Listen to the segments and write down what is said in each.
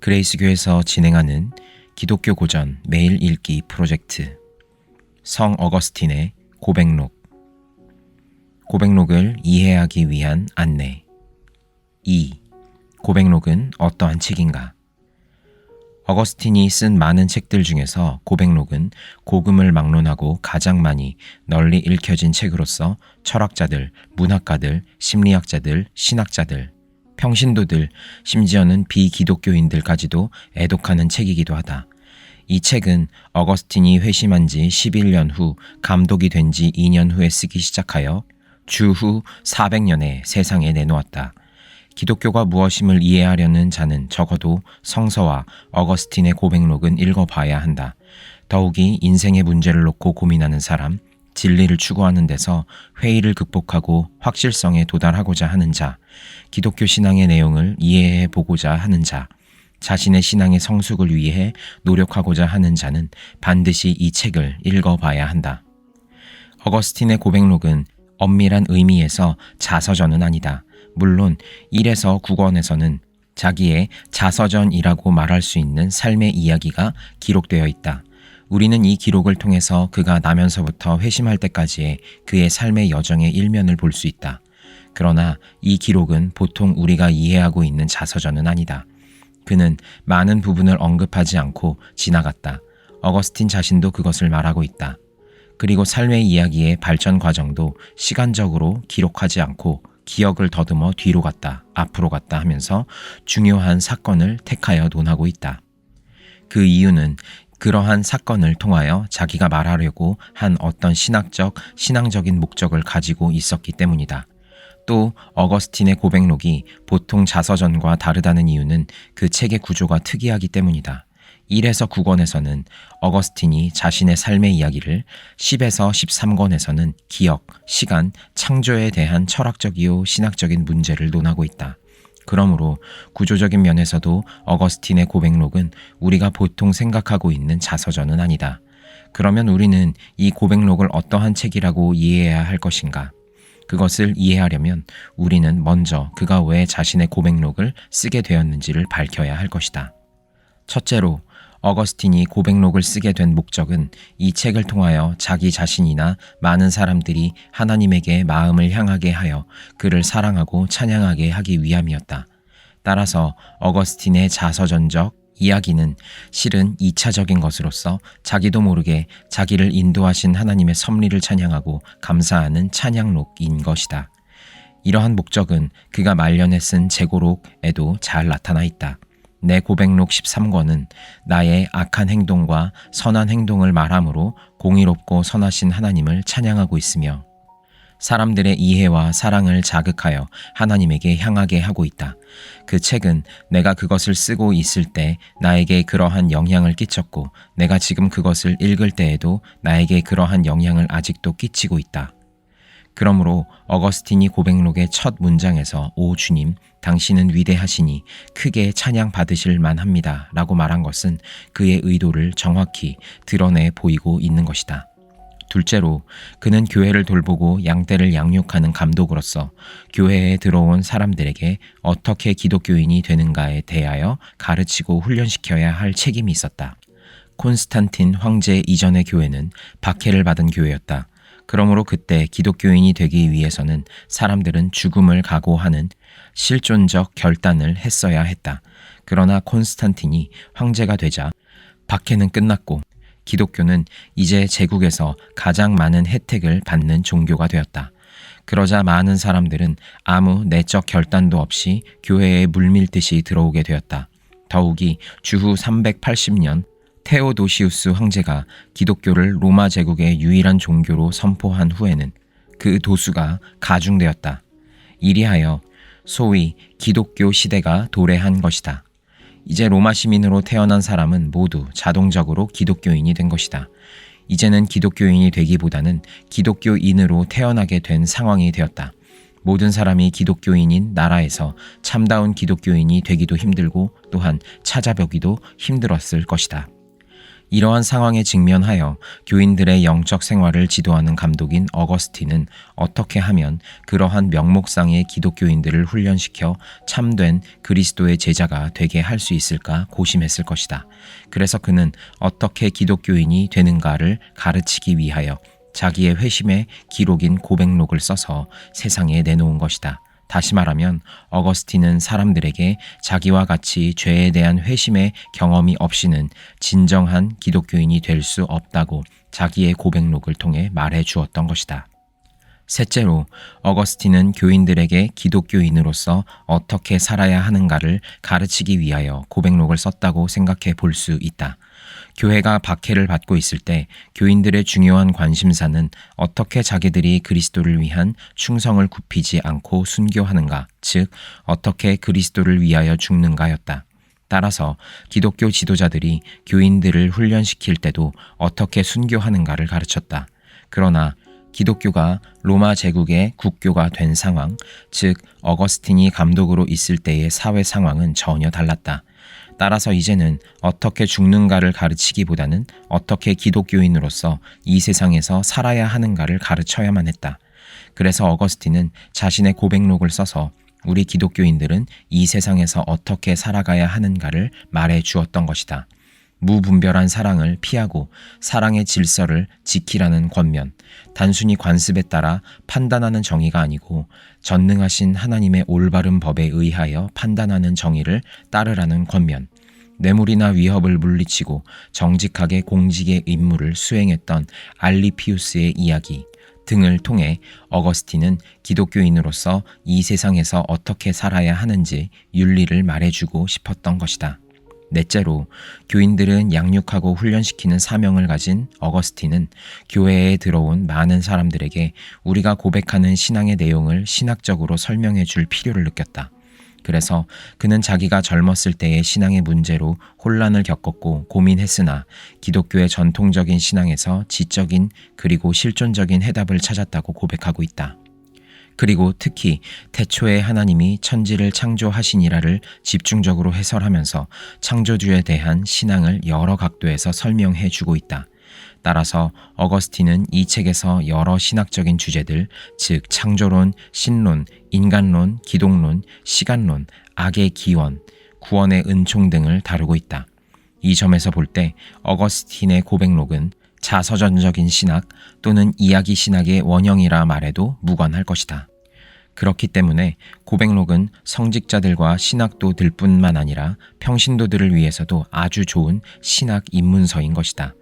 그레이스교에서 진행하는 기독교 고전 매일 읽기 프로젝트 성 어거스틴의 고백록. 고백록을 이해하기 위한 안내. 2. 고백록은 어떠한 책인가? 어거스틴이 쓴 많은 책들 중에서 고백록은 복음을 막론하고 가장 많이 널리 읽혀진 책으로서 철학자들, 문학가들, 심리학자들, 신학자들, 평신도들, 심지어는 비기독교인들까지도 애독하는 책이기도 하다. 이 책은 어거스틴이 회심한 지 11년 후 감독이 된 지 2년 후에 쓰기 시작하여 주후 400년에 세상에 내놓았다. 기독교가 무엇임을 이해하려는 자는 적어도 성서와 어거스틴의 고백록은 읽어봐야 한다. 더욱이 인생의 문제를 놓고 고민하는 사람, 진리를 추구하는 데서 회의를 극복하고 확실성에 도달하고자 하는 자, 기독교 신앙의 내용을 이해해 보고자 하는 자, 자신의 신앙의 성숙을 위해 노력하고자 하는 자는 반드시 이 책을 읽어봐야 한다. 어거스틴의 고백록은 엄밀한 의미에서 자서전은 아니다. 물론 1에서 9권에서는 자기의 자서전이라고 말할 수 있는 삶의 이야기가 기록되어 있다. 우리는 이 기록을 통해서 그가 나면서부터 회심할 때까지의 그의 삶의 여정의 일면을 볼 수 있다. 그러나 이 기록은 보통 우리가 이해하고 있는 자서전은 아니다. 그는 많은 부분을 언급하지 않고 지나갔다. 어거스틴 자신도 그것을 말하고 있다. 그리고 삶의 이야기의 발전 과정도 시간적으로 기록하지 않고 기억을 더듬어 뒤로 갔다, 앞으로 갔다 하면서 중요한 사건을 택하여 논하고 있다. 그 이유는 그러한 사건을 통하여 자기가 말하려고 한 어떤 신앙적인 목적을 가지고 있었기 때문이다. 또 어거스틴의 고백록이 보통 자서전과 다르다는 이유는 그 책의 구조가 특이하기 때문이다. 1에서 9권에서는 어거스틴이 자신의 삶의 이야기를, 10에서 13권에서는 기억, 시간, 창조에 대한 철학적이요 신학적인 문제를 논하고 있다. 그러므로 구조적인 면에서도 어거스틴의 고백록은 우리가 보통 생각하고 있는 자서전은 아니다. 그러면 우리는 이 고백록을 어떠한 책이라고 이해해야 할 것인가? 그것을 이해하려면 우리는 먼저 그가 왜 자신의 고백록을 쓰게 되었는지를 밝혀야 할 것이다. 첫째로, 어거스틴이 고백록을 쓰게 된 목적은 이 책을 통하여 자기 자신이나 많은 사람들이 하나님에게 마음을 향하게 하여 그를 사랑하고 찬양하게 하기 위함이었다. 따라서 어거스틴의 자서전적 이야기는 실은 2차적인 것으로서 자기도 모르게 자기를 인도하신 하나님의 섭리를 찬양하고 감사하는 찬양록인 것이다. 이러한 목적은 그가 말년에 쓴 제고록에도 잘 나타나 있다. 내 고백록 13권은 나의 악한 행동과 선한 행동을 말함으로 공의롭고 선하신 하나님을 찬양하고 있으며 사람들의 이해와 사랑을 자극하여 하나님에게 향하게 하고 있다. 그 책은 내가 그것을 쓰고 있을 때 나에게 그러한 영향을 끼쳤고 내가 지금 그것을 읽을 때에도 나에게 그러한 영향을 아직도 끼치고 있다. 그러므로 어거스틴이 고백록의 첫 문장에서 오 주님, 당신은 위대하시니 크게 찬양 받으실 만합니다 라고 말한 것은 그의 의도를 정확히 드러내 보이고 있는 것이다. 둘째로, 그는 교회를 돌보고 양떼를 양육하는 감독으로서 교회에 들어온 사람들에게 어떻게 기독교인이 되는가에 대하여 가르치고 훈련시켜야 할 책임이 있었다. 콘스탄틴 황제 이전의 교회는 박해를 받은 교회였다. 그러므로 그때 기독교인이 되기 위해서는 사람들은 죽음을 각오하는 실존적 결단을 했어야 했다. 그러나 콘스탄틴이 황제가 되자 박해는 끝났고 기독교는 이제 제국에서 가장 많은 혜택을 받는 종교가 되었다. 그러자 많은 사람들은 아무 내적 결단도 없이 교회에 물밀듯이 들어오게 되었다. 더욱이 주후 380년 테오도시우스 황제가 기독교를 로마 제국의 유일한 종교로 선포한 후에는 그 도수가 가중되었다. 이리하여 소위 기독교 시대가 도래한 것이다. 이제 로마 시민으로 태어난 사람은 모두 자동적으로 기독교인이 된 것이다. 이제는 기독교인이 되기보다는 기독교인으로 태어나게 된 상황이 되었다. 모든 사람이 기독교인인 나라에서 참다운 기독교인이 되기도 힘들고 또한 찾아보기도 힘들었을 것이다. 이러한 상황에 직면하여 교인들의 영적 생활을 지도하는 감독인 어거스틴은 어떻게 하면 그러한 명목상의 기독교인들을 훈련시켜 참된 그리스도의 제자가 되게 할 수 있을까 고심했을 것이다. 그래서 그는 어떻게 기독교인이 되는가를 가르치기 위하여 자기의 회심의 기록인 고백록을 써서 세상에 내놓은 것이다. 다시 말하면 어거스틴은 사람들에게 자기와 같이 죄에 대한 회심의 경험이 없이는 진정한 기독교인이 될 수 없다고 자기의 고백록을 통해 말해 주었던 것이다. 셋째로, 어거스틴은 교인들에게 기독교인으로서 어떻게 살아야 하는가를 가르치기 위하여 고백록을 썼다고 생각해 볼 수 있다. 교회가 박해를 받고 있을 때 교인들의 중요한 관심사는 어떻게 자기들이 그리스도를 위한 충성을 굽히지 않고 순교하는가, 즉 어떻게 그리스도를 위하여 죽는가였다. 따라서 기독교 지도자들이 교인들을 훈련시킬 때도 어떻게 순교하는가를 가르쳤다. 그러나 기독교가 로마 제국의 국교가 된 상황, 즉 어거스틴이 감독으로 있을 때의 사회 상황은 전혀 달랐다. 따라서 이제는 어떻게 죽는가를 가르치기보다는 어떻게 기독교인으로서 이 세상에서 살아야 하는가를 가르쳐야만 했다. 그래서 어거스틴은 자신의 고백록을 써서 우리 기독교인들은 이 세상에서 어떻게 살아가야 하는가를 말해 주었던 것이다. 무분별한 사랑을 피하고 사랑의 질서를 지키라는 권면, 단순히 관습에 따라 판단하는 정의가 아니고 전능하신 하나님의 올바른 법에 의하여 판단하는 정의를 따르라는 권면, 뇌물이나 위협을 물리치고 정직하게 공직의 임무를 수행했던 알리피우스의 이야기 등을 통해 어거스틴은 기독교인으로서 이 세상에서 어떻게 살아야 하는지 윤리를 말해주고 싶었던 것이다. 넷째로, 교인들은 양육하고 훈련시키는 사명을 가진 어거스틴은 교회에 들어온 많은 사람들에게 우리가 고백하는 신앙의 내용을 신학적으로 설명해 줄 필요를 느꼈다. 그래서 그는 자기가 젊었을 때의 신앙의 문제로 혼란을 겪었고 고민했으나 기독교의 전통적인 신앙에서 지적인 그리고 실존적인 해답을 찾았다고 고백하고 있다. 그리고 특히 태초에 하나님이 천지를 창조하시니라를 집중적으로 해설하면서 창조주에 대한 신앙을 여러 각도에서 설명해 주고 있다. 따라서 어거스틴은 이 책에서 여러 신학적인 주제들, 즉 창조론, 신론, 인간론, 기독론, 시간론, 악의 기원, 구원의 은총 등을 다루고 있다. 이 점에서 볼 때 어거스틴의 고백록은 자서전적인 신학 또는 이야기 신학의 원형이라 말해도 무관할 것이다. 그렇기 때문에 고백록은 성직자들과 신학도들 뿐만 아니라 평신도들을 위해서도 아주 좋은 신학 입문서인 것이다.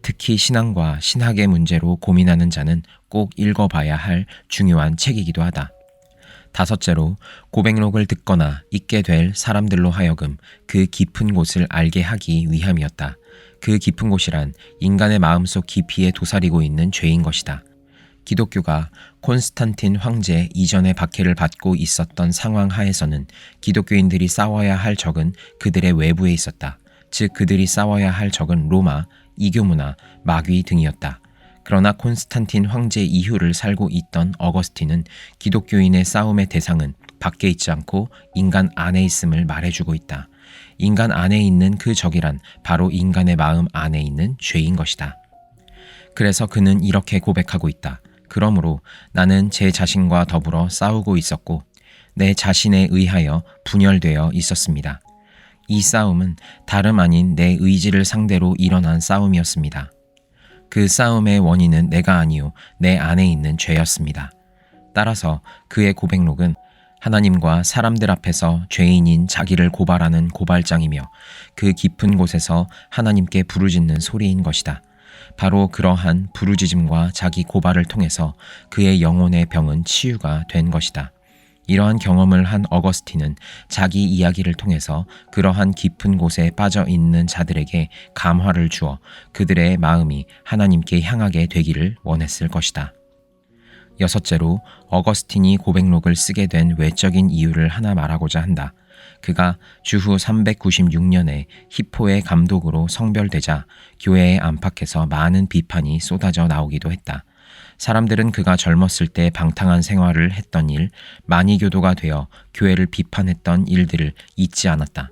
특히 신앙과 신학의 문제로 고민하는 자는 꼭 읽어봐야 할 중요한 책이기도 하다. 다섯째로, 고백록을 듣거나 읽게 될 사람들로 하여금 그 깊은 곳을 알게 하기 위함이었다. 그 깊은 곳이란 인간의 마음속 깊이에 도사리고 있는 죄인 것이다. 기독교가 콘스탄틴 황제 이전의 박해를 받고 있었던 상황 하에서는 기독교인들이 싸워야 할 적은 그들의 외부에 있었다. 즉 그들이 싸워야 할 적은 로마, 이교문화, 마귀 등이었다. 그러나 콘스탄틴 황제 이후를 살고 있던 어거스틴은 기독교인의 싸움의 대상은 밖에 있지 않고 인간 안에 있음을 말해주고 있다. 인간 안에 있는 그 적이란 바로 인간의 마음 안에 있는 죄인 것이다. 그래서 그는 이렇게 고백하고 있다. 그러므로 나는 제 자신과 더불어 싸우고 있었고 내 자신에 의하여 분열되어 있었습니다. 이 싸움은 다름 아닌 내 의지를 상대로 일어난 싸움이었습니다. 그 싸움의 원인은 내가 아니요 내 안에 있는 죄였습니다. 따라서 그의 고백록은 하나님과 사람들 앞에서 죄인인 자기를 고발하는 고발장이며 그 깊은 곳에서 하나님께 부르짖는 소리인 것이다. 바로 그러한 부르짖음과 자기 고발을 통해서 그의 영혼의 병은 치유가 된 것이다. 이러한 경험을 한 어거스틴은 자기 이야기를 통해서 그러한 깊은 곳에 빠져 있는 자들에게 감화를 주어 그들의 마음이 하나님께 향하게 되기를 원했을 것이다. 여섯째로, 어거스틴이 고백록을 쓰게 된 외적인 이유를 하나 말하고자 한다. 그가 주후 396년에 히포의 감독으로 성별되자 교회의 안팎에서 많은 비판이 쏟아져 나오기도 했다. 사람들은 그가 젊었을 때 방탕한 생활을 했던 일, 만이교도가 되어 교회를 비판했던 일들을 잊지 않았다.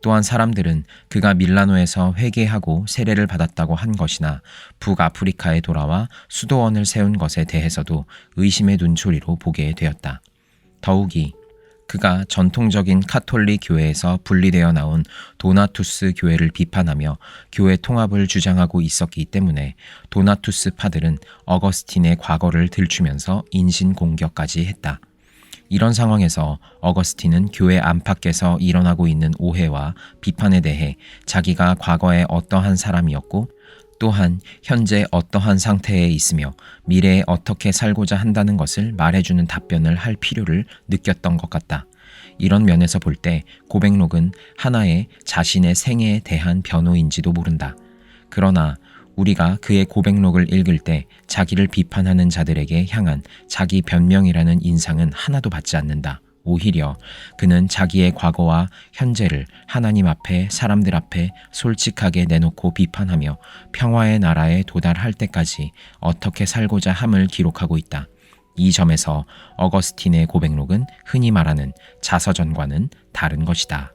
또한 사람들은 그가 밀라노에서 회개하고 세례를 받았다고 한 것이나 북아프리카에 돌아와 수도원을 세운 것에 대해서도 의심의 눈초리로 보게 되었다. 더욱이 그가 전통적인 카톨릭 교회에서 분리되어 나온 도나투스 교회를 비판하며 교회 통합을 주장하고 있었기 때문에 도나투스 파들은 어거스틴의 과거를 들추면서 인신 공격까지 했다. 이런 상황에서 어거스틴은 교회 안팎에서 일어나고 있는 오해와 비판에 대해 자기가 과거에 어떠한 사람이었고 또한 현재 어떠한 상태에 있으며 미래에 어떻게 살고자 한다는 것을 말해주는 답변을 할 필요를 느꼈던 것 같다. 이런 면에서 볼 때 고백록은 하나의 자신의 생애에 대한 변호인지도 모른다. 그러나 우리가 그의 고백록을 읽을 때 자기를 비판하는 자들에게 향한 자기 변명이라는 인상은 하나도 받지 않는다. 오히려 그는 자기의 과거와 현재를 하나님 앞에 사람들 앞에 솔직하게 내놓고 비판하며 평화의 나라에 도달할 때까지 어떻게 살고자 함을 기록하고 있다. 이 점에서 어거스틴의 고백록은 흔히 말하는 자서전과는 다른 것이다.